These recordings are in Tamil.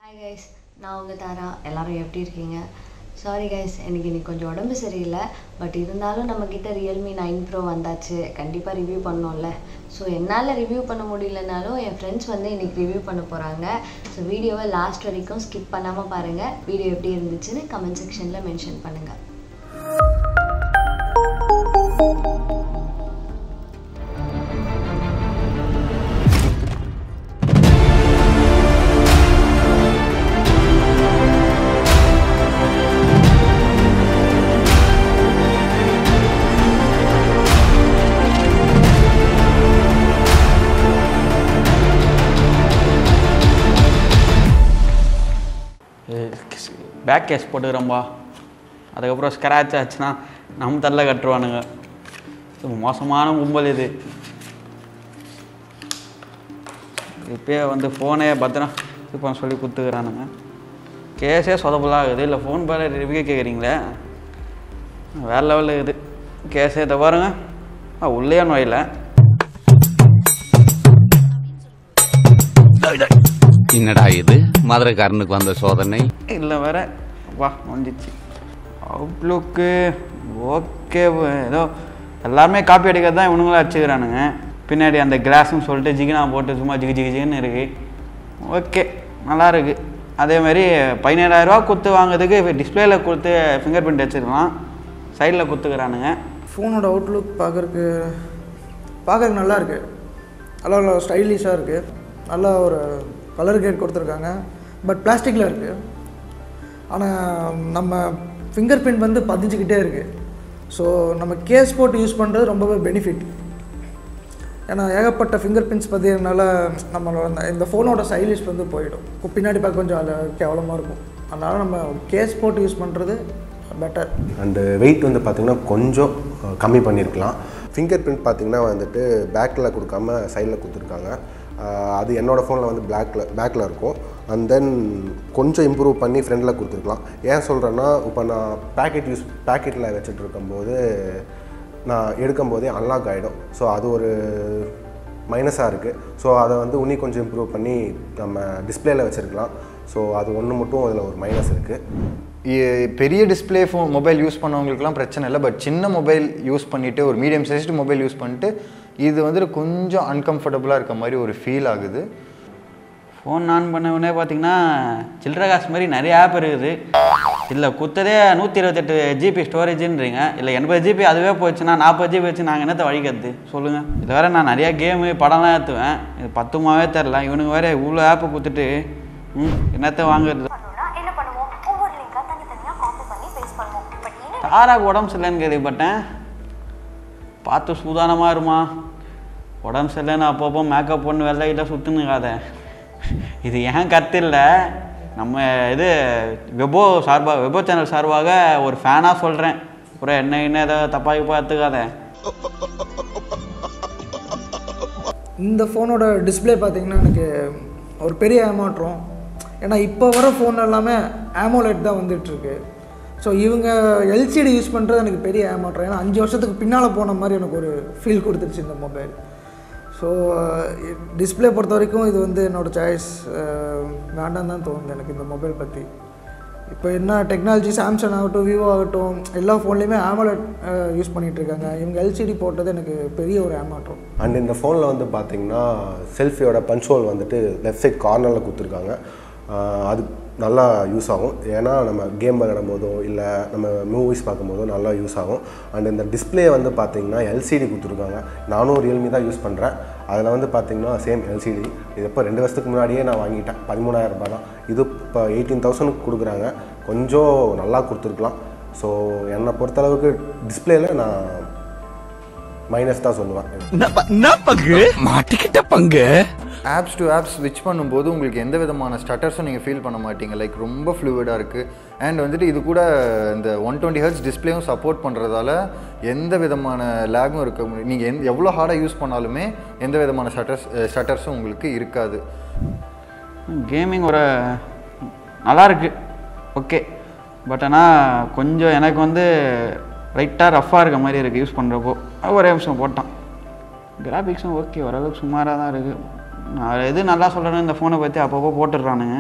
Hi guys, நான் உங்க தாரா. எல்லாரும் எப்படி இருக்கீங்க? Sorry guys, எனக்கு இன்னைக்கு கொஞ்சம் உடம்பு சரியில்லை. பட் இருந்தாலும் நம்ம கிட்ட Realme 9 Pro வந்தாச்சு. கண்டிப்பா ரிவ்யூ பண்ணனும்ல. சோ என்னால ரிவ்யூ பண்ண முடியலனாலும் என் फ्रेंड्स வந்து இன்னைக்கு ரிவ்யூ பண்ண போறாங்க. சோ வீடியோவை லாஸ்ட் வரைக்கும் ஸ்கிப் பண்ணாம பாருங்க. வீடியோ எப்படி இருந்துச்சுன்னு கமெண்ட் செக்ஷன்ல மென்ஷன் பண்ணுங்க. பேக் கேஸ் போட்டுக்கிறோம்பா. அதுக்கப்புறம் ஸ்க்ராட்ச் ஆச்சுன்னா நம்ம தள்ள கட்டுருவானுங்க. மோசமான கும்பல் இது. இப்போயே வந்து ஃபோனே பத்திரம் இப்போ சொல்லி கொடுத்துக்கிறானுங்க. கேஸே சொதப்பலாம் ஆகுது. இல்லை ஃபோன் பாரு ரிவ்யூ கேட்குறீங்களே, வேறு லெவலில் இருக்குது கேஸே. இதை பாருங்க, உள்ளே நோயில் என்னடா இது மதுரைக்காரனுக்கு வந்த சோதனை இல்லை வேற. வா வந்துச்சு அவுட்லுக்கு. ஓகே, ஏதோ எல்லாருமே காப்பி அடிக்கிறது தான் இவனுங்களும் அடிச்சுக்கிறானுங்க. பின்னாடி அந்த கிளாஸ்ன்னு சொல்லிட்டு ஜிகினா போட்டு சும்மா ஜிகின்னு இருக்குது. ஓகே, நல்லா இருக்குது. அதேமாதிரி 17,000 கொடுத்து வாங்குறதுக்கு டிஸ்பிளேயில் கொடுத்து ஃபிங்கர் பிரிண்ட் வச்சுருக்கலாம். சைடில் கொடுத்துக்கிறானுங்க. ஃபோனோட அவுட்லுக் பார்க்குறதுக்கு நல்லா இருக்குது. நல்லா ஸ்டைலிஷாக இருக்குது. நல்லா ஒரு கலர் கிரேட் கொடுத்துருக்காங்க. பட் பிளாஸ்டிக்கில் இருக்குது. ஆனால் நம்ம ஃபிங்கர் பிரிண்ட் வந்து பதிஞ்சிக்கிட்டே இருக்குது. ஸோ நம்ம கேஸ் போட்டு யூஸ் பண்ணுறது ரொம்பவே பெனிஃபிட். ஏன்னா ஏகப்பட்ட ஃபிங்கர் பிரிண்ட்ஸ் பதினால நம்மளோட இந்த ஃபோனோட ஸ்டைலிஷ் வந்து போயிடும். பின்னாடி பார்க்க கொஞ்சம் அது கேவலமாக இருக்கும். அதனால் நம்ம கேஸ் போட்டு யூஸ் பண்ணுறது பெட்டர். அண்டு வெயிட் வந்து பார்த்திங்கன்னா கொஞ்சம் கம்மி பண்ணியிருக்கலாம். ஃபிங்கர் பிரிண்ட் பார்த்திங்கன்னா வந்துட்டு பேக்கில் கொடுக்காம சைடில் கொடுத்துருக்காங்க. அது என்னோடய ஃபோனில் வந்து பேக்கில் இருக்கும். அண்ட் தென் கொஞ்சம் இம்ப்ரூவ் பண்ணி ஃப்ரண்டில் கொடுத்துருக்கலாம். ஏன் சொல்கிறேன்னா, இப்போ நான் பேக்கெட்டில் வச்சுட்டு இருக்கும்போது நான் எடுக்கும்போதே அன்லாக் ஆகிடும். ஸோ அது ஒரு மைனஸாக இருக்குது. ஸோ அதை வந்து இன்னும் கொஞ்சம் இம்ப்ரூவ் பண்ணி நம்ம டிஸ்பிளேயில் வச்சுருக்கலாம். ஸோ அது ஒன்று மட்டும் அதில் ஒரு மைனஸ் இருக்குது. பெரிய டிஸ்பிளே ஃபோன் மொபைல் யூஸ் பண்ணவங்களுக்குலாம் பிரச்சனை இல்லை. பட் சின்ன மொபைல் யூஸ் பண்ணிவிட்டு, ஒரு மீடியம் சைஸ்டு மொபைல் யூஸ் பண்ணிட்டு இது வந்துட்டு கொஞ்சம் அன்கம்ஃபர்டபுளாக இருக்க மாதிரி ஒரு ஃபீல் ஆகுது. ஃபோன் ஆன் பண்ணவுடனே பார்த்தீங்கன்னா சில்லற காசு மாதிரி நிறைய ஆப் இருக்குது. இல்லை குத்ததே 128 GB ஸ்டோரேஜுன்றீங்க. இல்லை 80 GB அதுவே போச்சுன்னா 40 GB வச்சு நாங்கள் என்னத்தை வழிக்கிறது சொல்லுங்கள். இது வேறு நான் நிறையா கேமு படம்லாம் ஏற்றுவேன். இது பத்துமாவே தெரில. இவனுக்கு வேறு இவ்வளோ ஆப்பை கொடுத்துட்டு என்னத்தை வாங்குறது. தாராக்கு உடம்பு சரியில்லைன்னு கேள்விப்பட்டேன். பார்த்து சூதானமாக இருமா. உடம்பு சரியில்லைன்னு அப்பப்போ மேக்கப் பண்ணு வெள்ளையில் சுற்றுனுக்காத. இது ஏன் கருத்து இல்லை. நம்ம இது வெபோ சேனல் சார்பாக ஒரு ஃபேனாக சொல்கிறேன். அப்புறம் என்ன ஏதோ தப்பாகி பார்த்துக்காத. இந்த ஃபோனோட டிஸ்பிளே பார்த்திங்கன்னா எனக்கு ஒரு பெரிய ஏமாற்றம். ஏன்னா இப்போ வர ஃபோன் எல்லாமே AMOLED தான் வந்துட்டுருக்கு. ஸோ இவங்க LCD யூஸ் பண்ணுறது எனக்கு பெரிய ஏமாற்றம். ஏன்னா 5 வருஷத்துக்கு பின்னால் போன மாதிரி எனக்கு ஒரு ஃபீல் கொடுத்துருச்சு இந்த மொபைல். ஸோ டிஸ்பிளே பொறுத்த வரைக்கும் இது வந்து என்னோடய சாய்ஸ் வேண்டாம் தான் தோணுது எனக்கு இந்த மொபைல் பற்றி. இப்போ என்ன டெக்னாலஜி, சாம்சங் ஆகட்டும், விவோ ஆகட்டும், எல்லா ஃபோன்லேயுமே AMOLED யூஸ் பண்ணிகிட்ருக்காங்க. இவங்க LCD போட்டது எனக்கு பெரிய ஒரு ஏமாற்றம். அண்ட் இந்த ஃபோனில் வந்து பார்த்திங்கன்னா செல்ஃபியோட பஞ்ச் ஹோல் வந்துட்டு லெஃப்ட் சைட் கார்னரில் கொடுத்துருக்காங்க. அது நல்லா யூஸ் ஆகும். ஏன்னா நம்ம கேம் விளையாடும் போதோ இல்லை நம்ம மூவிஸ் பார்க்கும்போதோ நல்லா யூஸ் ஆகும். அண்ட் இந்த டிஸ்பிளே வந்து பார்த்திங்கன்னா LCD கொடுத்துருக்காங்க. நானும் Realme தான் யூஸ் பண்ணுறேன். அதில் வந்து பார்த்திங்கன்னா சேம் LCD. இது இப்போ 2 வருஷத்துக்கு முன்னாடியே நான் வாங்கிட்டேன். 13,000 ரூபாய் தான். இது இப்போ 18,000 கொடுக்குறாங்க. கொஞ்சம் நல்லா கொடுத்துருக்கலாம். ஸோ என்னை பொறுத்தளவுக்கு டிஸ்பிளேல நான் மைனஸ் தான் சொல்லுவேன். மாட்டிக்கிட்ட பங்கு. ஆப்ஸ் டு ஆப்ஸ் ஸ்விட்ச் பண்ணும்போது உங்களுக்கு எந்த விதமான ஸ்டட்டர்ஸும் நீங்கள் ஃபீல் பண்ண மாட்டீங்க. லைக் ரொம்ப ஃப்ளூயிடாக இருக்குது. அண்ட் வந்துட்டு இது கூட இந்த 120 Hz டிஸ்பிளேயும் சப்போர்ட் பண்ணுறதால எந்த விதமான லேகும் இருக்க முடியும். நீங்கள் எவ்வளோ ஹார்டாக யூஸ் பண்ணாலுமே எந்த விதமான ஸ்டட்டர்ஸும் உங்களுக்கு இருக்காது. கேமிங் ஒரு நல்லாயிருக்கு, ஓகே. பட் ஆனால் கொஞ்சம் எனக்கு வந்து லைட்டாக ரஃப்பாக இருக்க மாதிரி இருக்குது யூஸ் பண்ணுறப்போ. ஒரே நிமிஷம் போட்டான். கிராஃபிக்ஸும் ஓகே, ஓரளவுக்கு சுமாராக தான் இருக்குது. நான் எது நல்லா சொல்கிறேன்னு இந்த ஃபோனை பற்றி அப்பப்போ போட்டுடுறானுங்க.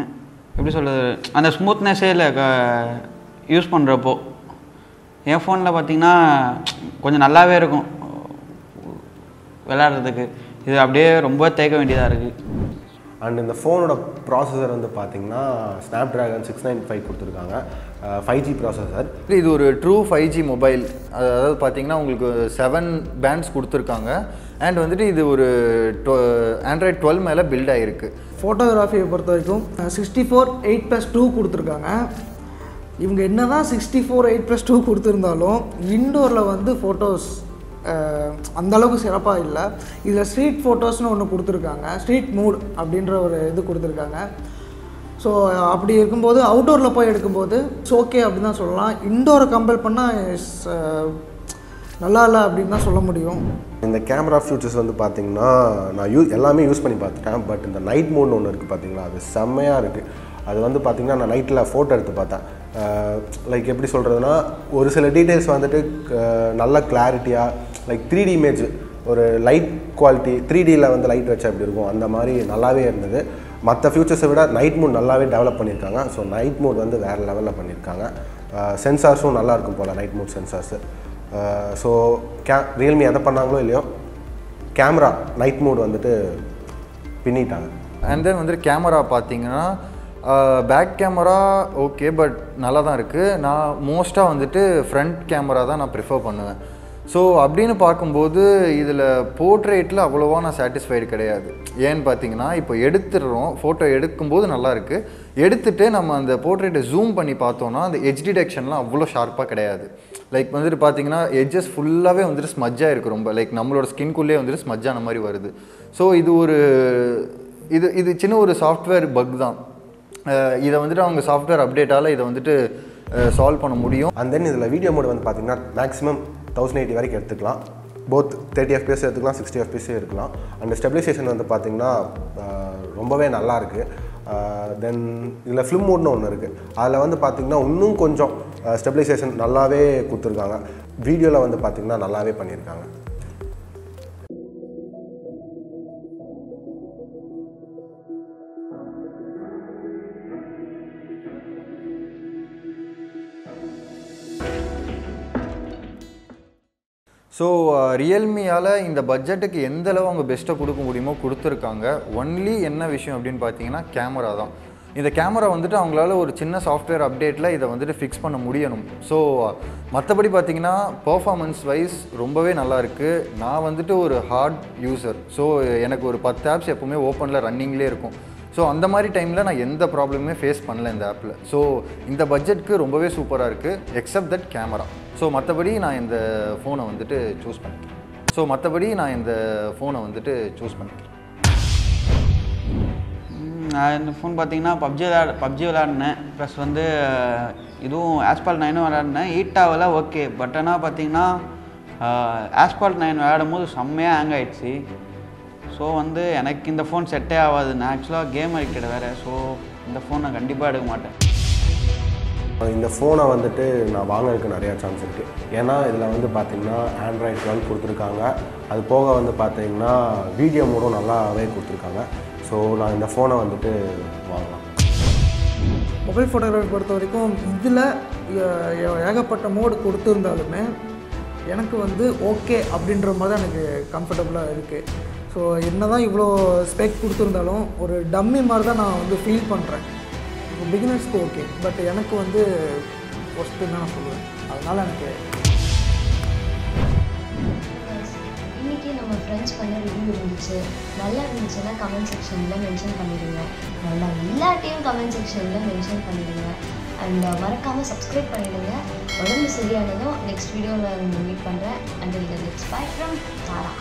எப்படி சொல்கிறது, அந்த ஸ்மூத்னஸே இல்லை யூஸ் பண்ணுறப்போ. என் ஃபோனில் பார்த்திங்கன்னா கொஞ்சம் நல்லாவே இருக்கும் விளையாடுறதுக்கு. இது அப்படியே ரொம்ப தேய்க்க வேண்டியதாக இருக்குது. அண்ட் இந்த ஃபோனோட ப்ராசஸர் வந்து பார்த்திங்கன்னா Snapdragon 695 கொடுத்துருக்காங்க, 5G ப்ராசஸர். இது ஒரு ட்ரூ 5G மொபைல். அதாவது பார்த்தீங்கன்னா உங்களுக்கு 7 பேண்ட்ஸ் கொடுத்துருக்காங்க. அண்ட் வந்துட்டு இது ஒரு Android 12 மேலே பில்ட் ஆகிருக்கு. ஃபோட்டோகிராஃபியை பொறுத்த வரைக்கும் 64:8+2 கொடுத்துருக்காங்க. இவங்க என்ன தான் 64:8+2 கொடுத்துருந்தாலும் இன்டோரில் வந்து ஃபோட்டோஸ் அந்தளவுக்கு சிறப்பாக இல்லை. இதில் ஸ்ட்ரீட் ஃபோட்டோஸ்னு ஒன்று கொடுத்துருக்காங்க, ஸ்ட்ரீட் மூட் அப்படின்ற ஒரு இது கொடுத்துருக்காங்க. ஸோ அப்படி இருக்கும்போது அவுட்டோரில் போய் எடுக்கும்போது இட்ஸ் ஓகே அப்படின்னு தான் சொல்லலாம். இன்டோரை கம்பேர் பண்ணால் நல்லா இல்லை அப்படின்னு தான் சொல்ல முடியும். இந்த கேமரா ஃபியூச்சர்ஸ் வந்து பார்த்திங்கன்னா நான் எல்லாமே யூஸ் பண்ணி பார்த்துட்டேன். பட் இந்த நைட் மோட்னு ஒன்று இருக்குது பார்த்தீங்களா, அது செம்மையாக இருக்குது. அது வந்து பார்த்திங்கன்னா நான் நைட்டில் ஃபோட்டோ எடுத்து பார்த்தேன். லைக் எப்படி சொல்கிறதுனா, ஒரு சில டீட்டெயில்ஸ் வந்துட்டு நல்ல கிளாரிட்டியாக, லைக் 3D இமேஜ், ஒரு லைட் குவாலிட்டி 3Dயில் வந்து லைட் வச்சா எப்படி இருக்கும் அந்த மாதிரி நல்லாவே இருந்தது. மற்ற ஃபியூச்சர்ஸை விட நைட் மோட் நல்லாவே டெவலப் பண்ணியிருக்காங்க. ஸோ நைட் மோட் வந்து வேறு லெவலில் பண்ணியிருக்காங்க. சென்சார்ஸும் நல்லாயிருக்கும் போல், night mode sensors. So Realme எதை பண்ணாங்களோ இல்லையோ கேமரா நைட் மோட் வந்துட்டு பின்னிட்டாங்க. அண்ட் தென் வந்துட்டு கேமரா பார்த்தீங்கன்னா பேக் கேமரா ஓகே, பட் நல்லா தான் இருக்குது. நான் மோஸ்ட்டாக வந்துட்டு ஃப்ரண்ட் கேமரா தான் நான் ப்ரிஃபர் பண்ணுவேன். ஸோ அப்படின்னு பார்க்கும்போது இதில் போர்ட்ரேட்டில் அவ்வளோவா நான் சாட்டிஸ்ஃபைடு கிடையாது. ஏன்னு பார்த்தீங்கன்னா இப்போ எடுத்துடுறோம், ஃபோட்டோ எடுக்கும்போது நல்லாயிருக்கு. எடுத்துகிட்டு நம்ம அந்த போர்ட்ரேட்டை ஜூம் பண்ணி பார்த்தோன்னா அந்த எட்ஜ் டிடெக்ஷன்லாம் அவ்வளோ ஷார்ப்பாக கிடையாது. லைக் வந்துட்டு பார்த்தீங்கன்னா எட்ஜஸ் ஃபுல்லாகவே வந்துட்டு ஸ்மஜ்ஜாக இருக்குது ரொம்ப. லைக் நம்மளோட ஸ்கின்குள்ளேயே வந்துட்டு ஸ்மஜ்ஜான மாதிரி வருது. ஸோ இது ஒரு இது சின்ன ஒரு சாஃப்ட்வேர் பக் தான். இதை வந்துட்டு அவங்க சாஃப்ட்வேர் அப்டேட்டால் இதை வந்துட்டு சால்வ் பண்ண முடியும். அண்ட் தென் இதில் வீடியோ மோட் வந்து பார்த்திங்கன்னா மேக்ஸிமம் 1080 வரைக்கும் எடுத்துக்கலாம். போத் 30 FPS எடுத்துக்கலாம், 60 FPS இருக்கலாம். அண்ட் ஸ்டெபிலைசேஷன் வந்து பார்த்திங்கன்னா ரொம்பவே நல்லாயிருக்கு. தென் இதில் ஃபிலிம் மோட்னு ஒன்று இருக்குது. அதில் வந்து பார்த்திங்கன்னா இன்னும் கொஞ்சம் ஸ்டெபிலைசேஷன் நல்லாவே கொடுத்துருக்காங்க. வீடியோவில் வந்து பார்த்திங்கன்னா நல்லாவே பண்ணியிருக்காங்க. ஸோ ரியல்மியால் இந்த பட்ஜெட்டுக்கு எந்தளவு அவங்க பெஸ்ட்டாக கொடுக்க முடியுமோ கொடுத்துருக்காங்க. ஒன்லி என்ன விஷயம் அப்படின்னு பார்த்தீங்கன்னா கேமரா தான். இந்த கேமரா வந்துட்டு அவங்களால ஒரு சின்ன சாஃப்ட்வேர் அப்டேட்டில் இதை வந்துட்டு ஃபிக்ஸ் பண்ண முடியணும். ஸோ மற்றபடி பார்த்தீங்கன்னா பர்ஃபார்மன்ஸ் வைஸ் ரொம்பவே நல்லாயிருக்கு. நான் வந்துட்டு ஒரு ஹார்ட் யூசர். ஸோ எனக்கு ஒரு 10 ஆப்ஸ் எப்போவுமே ஓப்பனில் ரன்னிங்லேயே இருக்கும். ஸோ அந்த மாதிரி டைமில் நான் எந்த ப்ராப்ளமே ஃபேஸ் பண்ணல இந்த ஆப்பில். ஸோ இந்த பட்ஜெட்டுக்கு ரொம்பவே சூப்பராக இருக்குது, எக்ஸப்ட் தட் கேமரா. ஸோ மற்றபடி நான் இந்த ஃபோனை வந்துட்டு சூஸ் பண்ணிக்கிறேன். நான் இந்த ஃபோன் பார்த்தீங்கன்னா பப்ஜி விளையாடினேன். ப்ளஸ் வந்து இதுவும் ஆஸ்பால்ட் 9 விளையாடினேன். 8 ஓகே. பட் ஆனால் பார்த்தீங்கன்னா ஆஸ்பால்ட் 9 விளையாடும் போது செம்மையாக ஹேங் ஆகிடுச்சு. ஸோ வந்து எனக்கு இந்த ஃபோன் செட்டே ஆகாது. நான் ஆக்சுவலாக கேம் அடிக்கிறது வேறு. ஸோ இந்த ஃபோன் நான் கண்டிப்பாக எடுக்க மாட்டேன். இந்த ஃபோனை வந்துட்டு நான் வாங்குறதுக்கு நிறையா சான்ஸ் இருக்குது. ஏன்னா இதில் வந்து பார்த்திங்கன்னா Android 12 கொடுத்துருக்காங்க. அது போக வந்து பார்த்திங்கன்னா வீடியோ மோடும் நல்லாவே கொடுத்துருக்காங்க. ஸோ நான் இந்த ஃபோனை வந்துட்டு வாங்கலாம். மொபைல் ஃபோட்டோகிராஃபி பொறுத்த வரைக்கும் இதில் ஏகப்பட்ட மோடு கொடுத்துருந்தாலுமே எனக்கு வந்து ஓகே அப்படின்ற மாதிரி தான் எனக்கு கம்ஃபர்டபுளாக இருக்குது. ஸோ என்ன தான் இவ்வளோ ஸ்பெக் கொடுத்துருந்தாலும் ஒரு டம்மி மாதிரி தான் நான் வந்து ஃபீல் பண்ணுறேன். பிகினர்ஸ்க்கு ஓகே, பட் எனக்கு வந்து ஒஸ்ட்டு தான் நான் சொல்லுவேன். அதனால் எனக்கு இன்றைக்கி நம்ம ஃப்ரெண்ட்ஸ் பண்ண ரிவ்யூ இருந்துச்சு. நல்லா இருந்துச்சுன்னா கமெண்ட் செக்ஷனில் மென்ஷன் பண்ணிடுங்க. நல்லா இல்லாட்டியும் கமெண்ட் செக்ஷனில் மென்ஷன் பண்ணிடுங்க. அண்ட் மறக்காமல் சப்ஸ்கிரைப் பண்ணிடுங்க. உடம்பு சரியானதும் நெக்ஸ்ட் வீடியோவில் மீட் பண்ணுறேன். And it's bye from Tara.